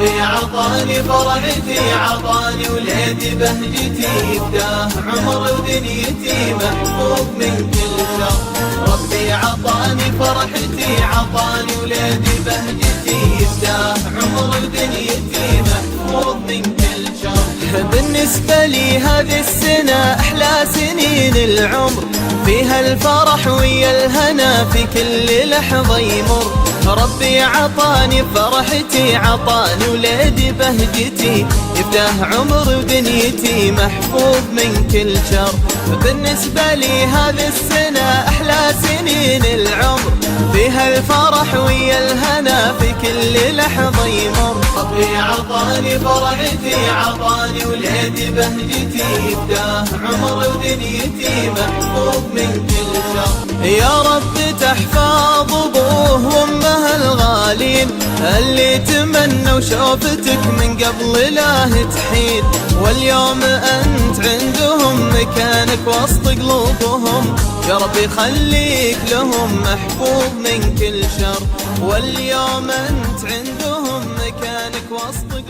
ربي عطاني فرحتي، عطاني ولادي بهجتي، يفداه عمر ودنيتي محفوظ من كل شر. ربي عطاني فرحتي، عطاني ولادي بهجتي، يفداه عمر ودنيتي محفوظ من كل شر. بالنسبة لي هذه السنة أحلى سنين العمر، فيها الفرح ويا الهنا في كل لحظة يمر. ربي عطاني فرحتي، عطاني ولادي بهجتي، يفداه عمر ودنيتي محفوظ من كل شر. بالنسبة لي هذه السنة أحلى سنين العمر، فيها الفرح ويا الهنا في كل لحظة يمر. ربي عطاني فرحتي، عطاني ولادي بهجتي، يفداه عمر ودنيتي محفوظ من كل شر. يا رب تحفظ أبوه وأمه الغالين اللي تمنوا شوفتك من قبل لا تحين، واليوم أنت عندهم مكانك وسط قلوبهم. يا رب خليك لهم محفوظ من كل شر، واليوم أنت عندهم مكانك وسط